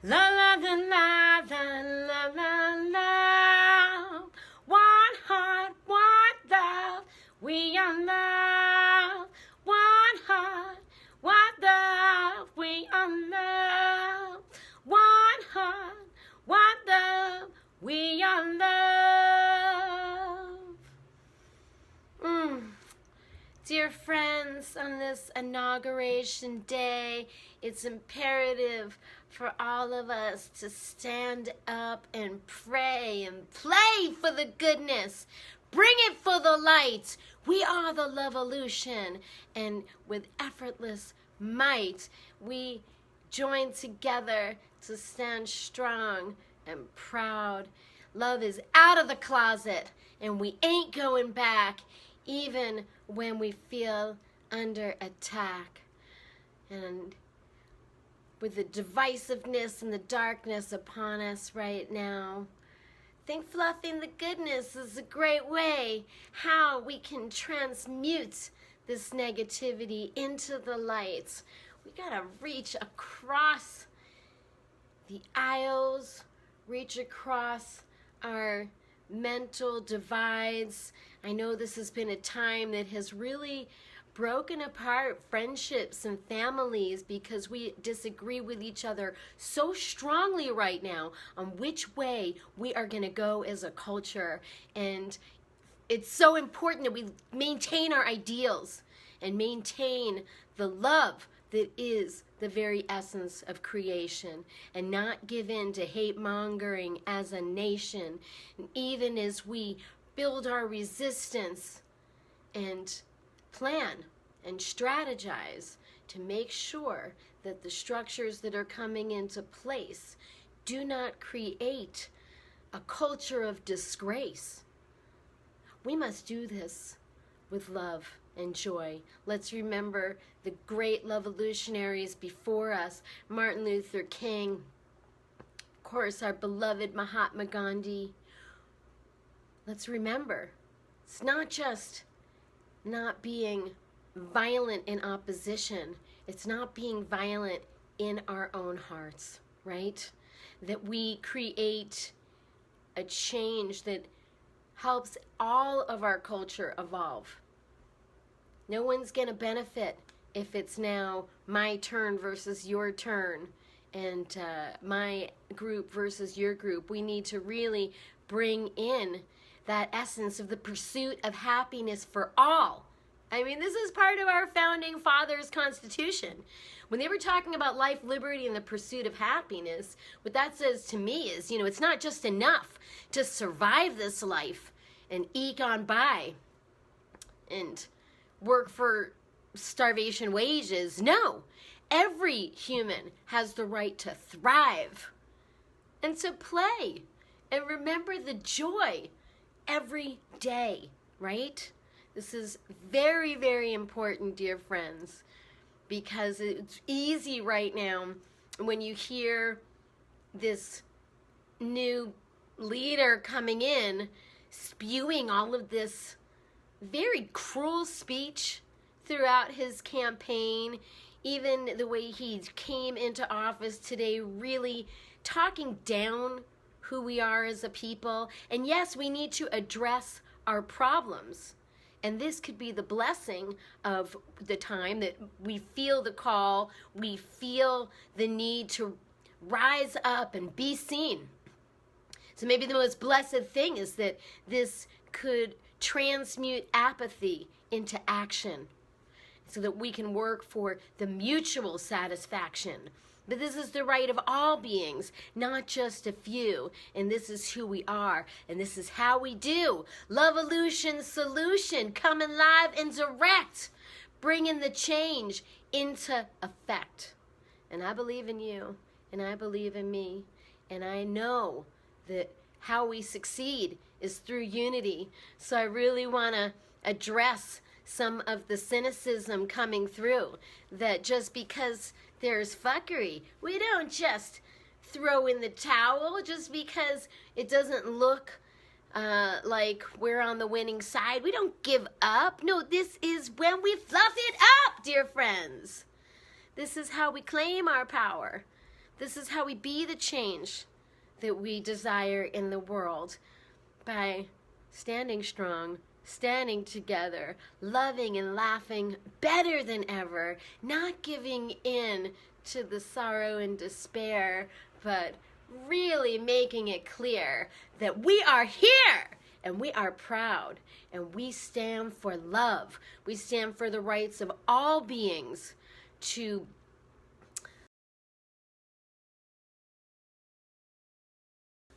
La la la la la la la la. One heart, one love. We are love. One heart, one love. We are love. One heart, one love. We are love. Dear friends, on this inauguration day, it's imperative for all of us to stand up and pray and play for the goodness. Bring it for the light. We are the Love.o.lution, and with effortless might, we join together to stand strong and proud. Love is out of the closet, and we ain't going back, even when we feel under attack. And with the divisiveness and the darkness upon us right now, I think fluffing the goodness is a great way how we can transmute this negativity into the light. We gotta reach across the aisles, reach across our mental divides. I know this has been a time that has really broken apart friendships and families because we disagree with each other so strongly right now on which way we are going to go as a culture. And it's so important that we maintain our ideals and maintain the love that is the very essence of creation, and not give in to hate mongering as a nation. And even as we build our resistance and plan and strategize to make sure that the structures that are coming into place do not create a culture of disgrace. We must do this with love and joy. Let's remember the great Love.o.lutionaries before us, Martin Luther King, of course our beloved Mahatma Gandhi. Let's remember, it's not just not being violent in opposition, it's not being violent in our own hearts, right? That we create a change that helps all of our culture evolve. No one's going to benefit if it's now my turn versus your turn, and my group versus your group. We need to really bring in that essence of the pursuit of happiness for all. I mean, this is part of our founding fathers' constitution. When they were talking about life, liberty, and the pursuit of happiness, what that says to me is, it's not just enough to survive this life and eke on by and work for starvation wages. No, every human has the right to thrive and to play and remember the joy every day, right? This is very, very important, dear friends, because it's easy right now when you hear this new leader coming in spewing all of this very cruel speech throughout his campaign, even the way he came into office today, really talking down who we are as a people. And yes, we need to address our problems. And this could be the blessing of the time that we feel the call, we feel the need to rise up and be seen. So maybe the most blessed thing is that this could transmute apathy into action so that we can work for the mutual satisfaction. But this is the right of all beings, not just a few. And this is who we are. And this is how we do. Love.o.lution solution, coming live and direct, bringing the change into effect. And I believe in you, and I believe in me, and I know that how we succeed is through unity. So I really want to address some of the cynicism coming through, that just because there's fuckery, we don't just throw in the towel just because it doesn't look like we're on the winning side. We don't give up. No, this is when we fluff it up, dear friends. This is how we claim our power. This is how we be the change that we desire in the world, by standing strong, standing together, loving and laughing better than ever, not giving in to the sorrow and despair, but really making it clear that we are here and we are proud and we stand for love. We stand for the rights of all beings to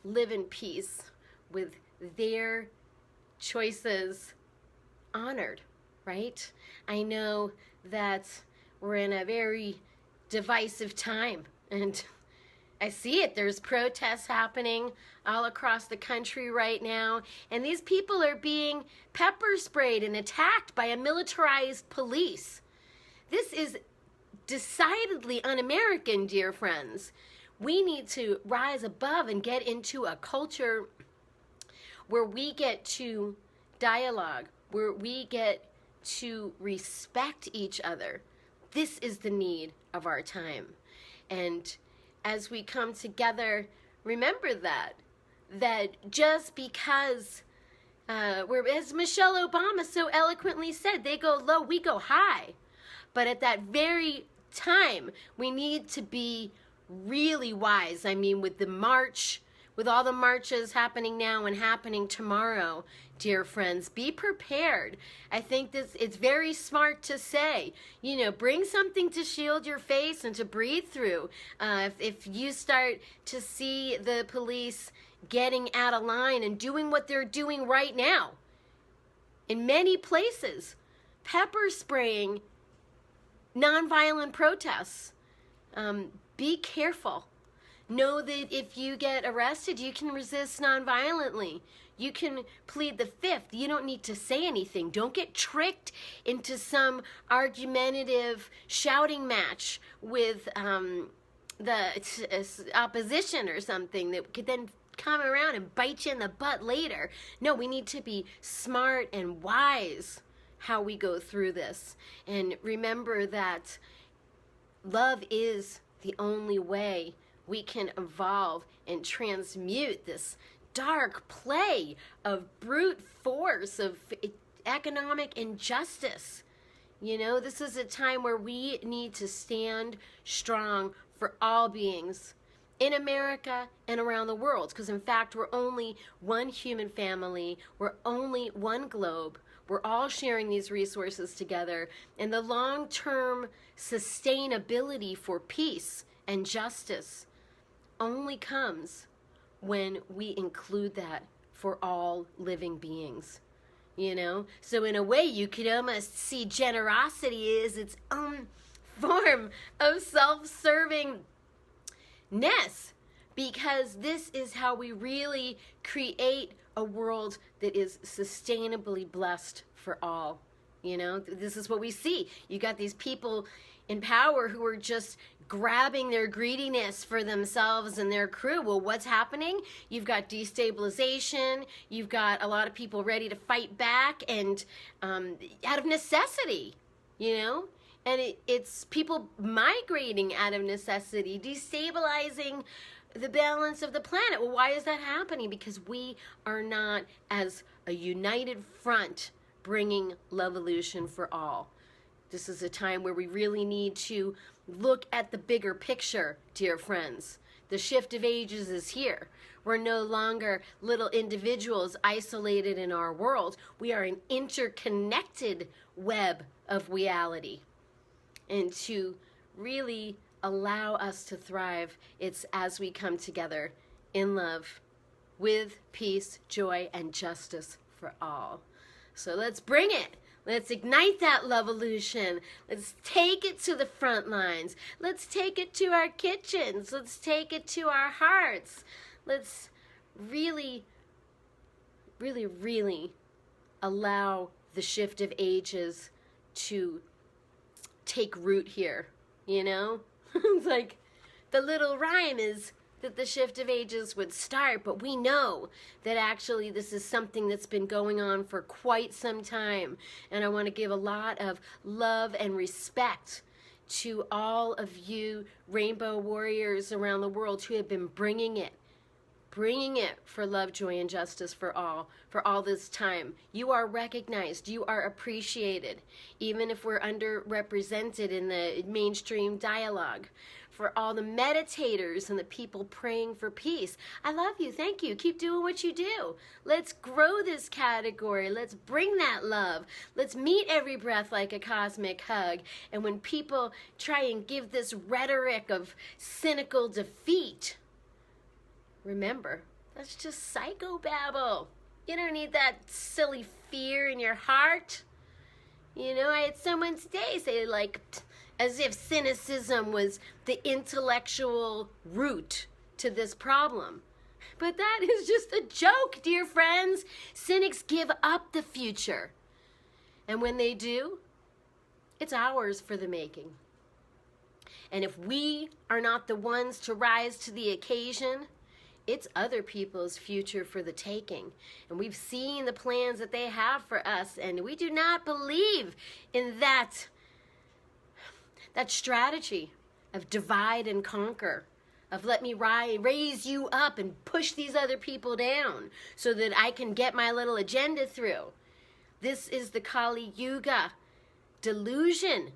live in peace with their choices honored, right? I know that we're in a very divisive time, and I see it. There's protests happening all across the country right now, and these people are being pepper sprayed and attacked by a militarized police. This is decidedly un-American, dear friends. We need to rise above and get into a culture where we get to dialogue, where we get to respect each other. This is the need of our time. And as we come together, remember that just because, as Michelle Obama so eloquently said, they go low, we go high. But at that very time, we need to be really wise. I mean, with the march, with all the marches happening now and happening tomorrow, dear friends, be prepared. I think it's very smart to say, you know, bring something to shield your face and to breathe through. If you start to see the police getting out of line and doing what they're doing right now, in many places, pepper spraying nonviolent protests, be careful. Know that if you get arrested, you can resist nonviolently. You can plead the fifth. You don't need to say anything. Don't get tricked into some argumentative shouting match with the opposition or something that could then come around and bite you in the butt later. No, we need to be smart and wise how we go through this. And remember that love is the only way we can evolve and transmute this dark play of brute force, of economic injustice. You know, this is a time where we need to stand strong for all beings in America and around the world, because in fact we're only one human family, we're only one globe. We're all sharing these resources together, and the long-term sustainability for peace and justice only comes when we include that for all living beings, you know? So in a way, you could almost see generosity as its own form of self-servingness, because this is how we really create a world that is sustainably blessed for all. You know, this is what we see. You got these people in power who are just grabbing their greediness for themselves and their crew. Well, what's happening? You've got destabilization. You've got a lot of people ready to fight back, and out of necessity, you know? And it's people migrating out of necessity, destabilizing the balance of the planet. Well, why is that happening? Because we are not, as a united front, bringing Love.o.lution for all. This is a time where we really need to look at the bigger picture, dear friends. The shift of ages is here. We're no longer little individuals isolated in our world. We are an interconnected web of reality. And to really allow us to thrive, it's as we come together in love with peace, joy, and justice for all. So let's bring it. Let's ignite that Love.o.lution. Let's take it to the front lines. Let's take it to our kitchens. Let's take it to our hearts. Let's really, really, really allow the shift of ages to take root here, you know? It's like the little rhyme is that the shift of ages would start, but we know that actually this is something that's been going on for quite some time. And I want to give a lot of love and respect to all of you rainbow warriors around the world who have been bringing it for love, joy, and justice for all this time. You are recognized, you are appreciated, even if we're underrepresented in the mainstream dialogue. For all the meditators and the people praying for peace, I love you, thank you, keep doing what you do. Let's grow this category, let's bring that love, let's meet every breath like a cosmic hug. And when people try and give this rhetoric of cynical defeat, remember, that's just psychobabble. You don't need that silly fear in your heart. You know, I had someone today say, like, as if cynicism was the intellectual root to this problem. But that is just a joke, dear friends. Cynics give up the future. And when they do, it's ours for the making. And if we are not the ones to rise to the occasion, it's other people's future for the taking. And we've seen the plans that they have for us, and we do not believe in that strategy of divide and conquer, of let me raise you up and push these other people down so that I can get my little agenda through. This is the Kali Yuga delusion,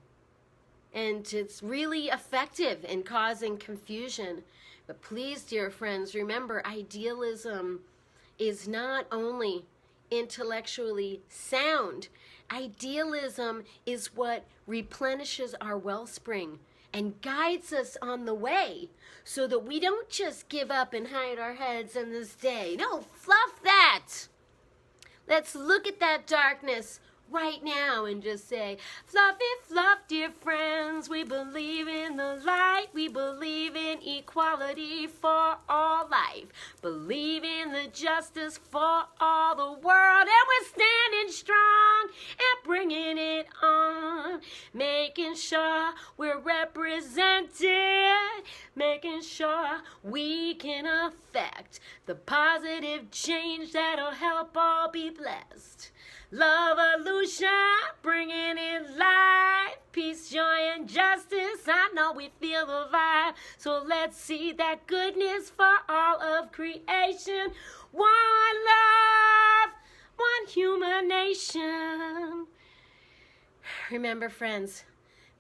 and it's really effective in causing confusion. But please, dear friends, remember, idealism is not only intellectually sound. Idealism is what replenishes our wellspring and guides us on the way so that we don't just give up and hide our heads in this day. No, fluff that. Let's look at that darkness right now and just say, fluffy fluff, dear friends, we believe in the light, we believe in equality for all life, believe in the justice for all the world, and we're standing strong and bringing it on, making sure we're represented, making sure we can affect the positive change that'll help all be blessed. Love.o.lution, bringing in life, peace, joy, and justice. I know we feel the vibe, so let's see that goodness for all of creation. One love, one human nation. Remember, friends,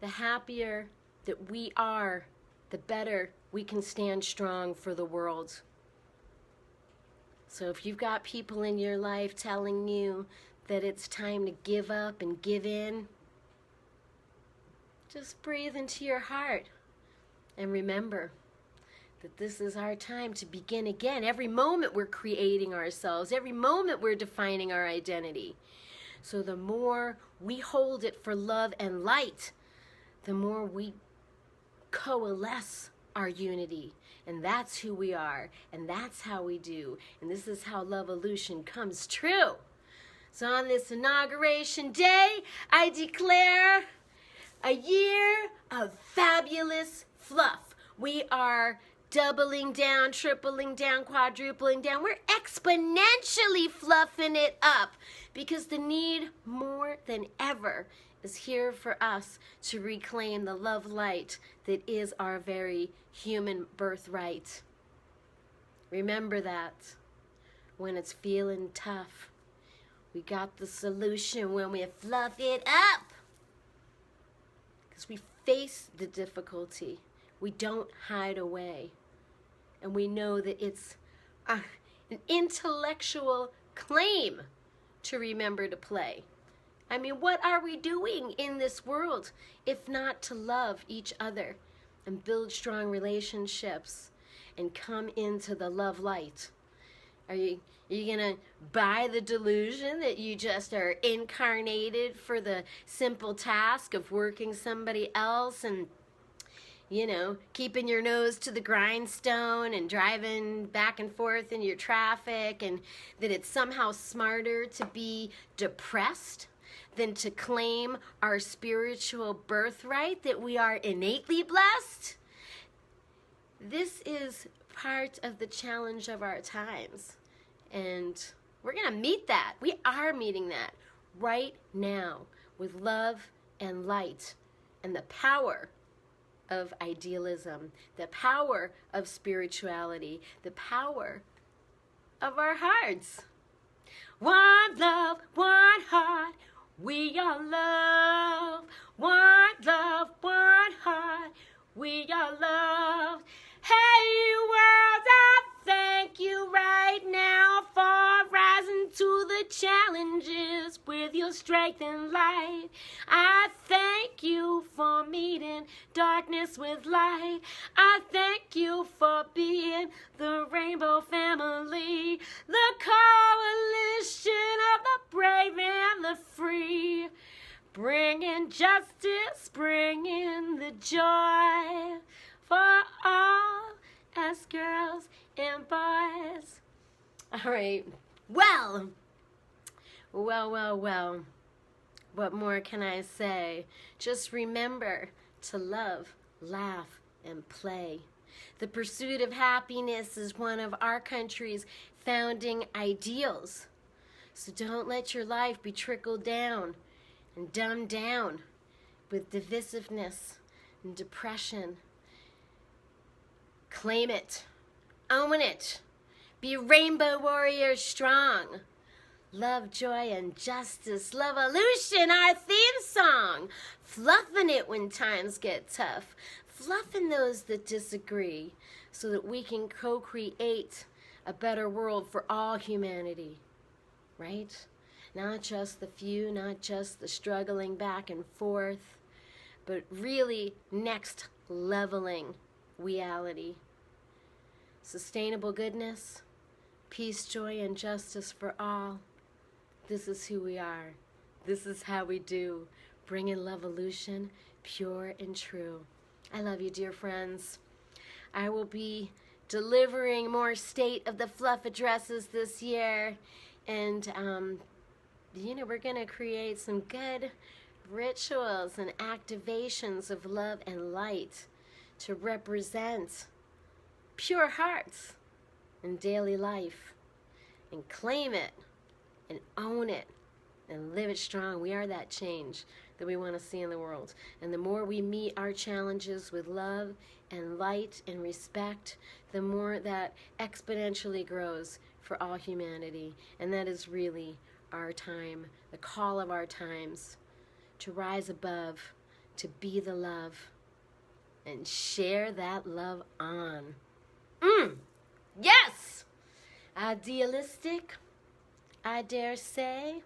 the happier that we are, the better we can stand strong for the world. So if you've got people in your life telling you that it's time to give up and give in, just breathe into your heart and remember that this is our time to begin again. Every moment we're creating ourselves, every moment we're defining our identity. So the more we hold it for love and light, the more we coalesce our unity. And that's who we are, and that's how we do. And this is how Love.o.lution comes true. So on this inauguration day, I declare a year of fabulous fluff. We are doubling down, tripling down, quadrupling down. We're exponentially fluffing it up because the need more than ever is here for us to reclaim the love light that is our very human birthright. Remember that when it's feeling tough. We got the solution when we fluff it up. Because we face the difficulty. We don't hide away. And we know that it's an intellectual claim to remember to play. I mean, what are we doing in this world if not to love each other and build strong relationships and come into the love light? Are you going to buy the delusion that you just are incarnated for the simple task of working somebody else and, you know, keeping your nose to the grindstone and driving back and forth in your traffic, and that it's somehow smarter to be depressed than to claim our spiritual birthright, that we are innately blessed? This is part of the challenge of our times. And we're going to meet that. We are meeting that right now with love and light and the power of idealism, the power of spirituality, the power of our hearts. One love, one heart, we are love. One love, one heart, we are love. Hey world, I thank you right now for rising to the challenges with your strength and light. I thank you for meeting darkness with light. I thank you for being the rainbow family, the coalition of the brave and the free, bringing justice, bringing the joy for all us girls and boys. All right. Well. What more can I say? Just remember to love, laugh, and play. The pursuit of happiness is one of our country's founding ideals. So don't let your life be trickled down and dumbed down with divisiveness and depression. Claim it. Own it. Be rainbow warrior strong. Love, joy, and justice. Love.o.lution, our theme song. Fluffing it when times get tough. Fluffing those that disagree so that we can co-create a better world for all humanity. Right? Not just the few, not just the struggling back and forth, but really next leveling reality. Sustainable goodness, peace, joy, and justice for all. This is who we are. This is how we do. Bringing Love.o.lution, pure and true. I love you, dear friends. I will be delivering more State of the Fluff addresses this year. And, we're going to create some good rituals and activations of love and light to represent pure hearts in daily life, and claim it and own it and live it strong. We are that change that we want to see in the world. And the more we meet our challenges with love and light and respect, the more that exponentially grows for all humanity. And that is really our time, the call of our times, to rise above, to be the love, and share that love on. Yes! Idealistic, I dare say.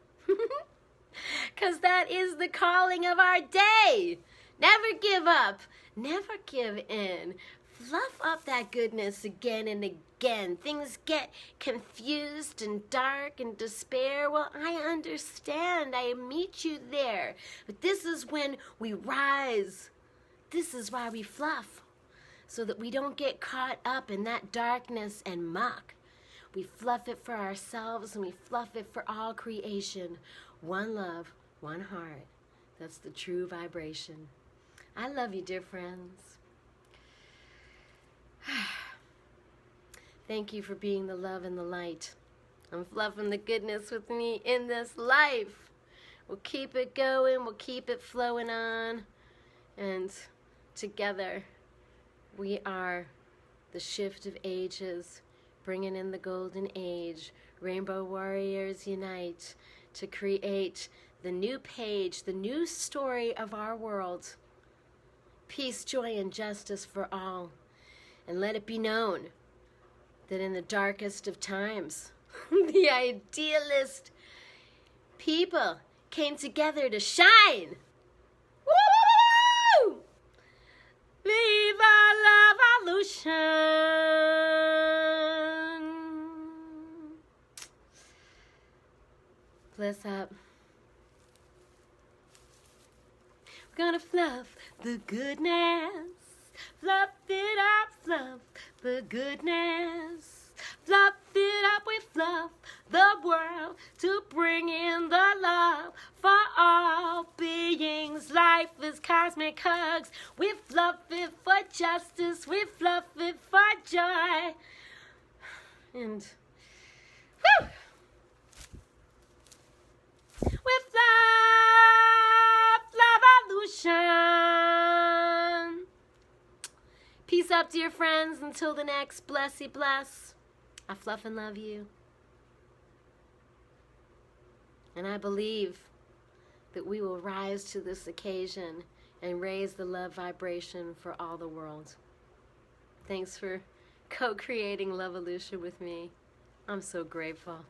Because that is the calling of our day. Never give up. Never give in. Fluff up that goodness again and again. Things get confused and dark and despair. Well, I understand. I meet you there. But this is when we rise. This is why we fluff. So that we don't get caught up in that darkness and muck. We fluff it for ourselves and we fluff it for all creation. One love, one heart. That's the true vibration. I love you, dear friends. Thank you for being the love and the light. I'm fluffing the goodness with me in this life. We'll keep it going. We'll keep it flowing on. And together, we are the shift of ages, bringing in the golden age. Rainbow warriors unite to create the new page, the new story of our world. Peace, joy, and justice for all. And let it be known that in the darkest of times, the idealist people came together to shine. Woo! Viva Love.o.lution! Bless up. We're gonna fluff the goodness. Fluff it up, fluff the goodness. Fluff it up, we fluff the world to bring in the love for all beings. Life is cosmic hugs. We fluff it for justice. We fluff it for joy. And whew! We fluff Love.o.lution. Peace up, dear friends. Until the next blessy bless. I fluff and love you. And I believe that we will rise to this occasion and raise the love vibration for all the world. Thanks for co-creating Love.o.lution with me. I'm so grateful.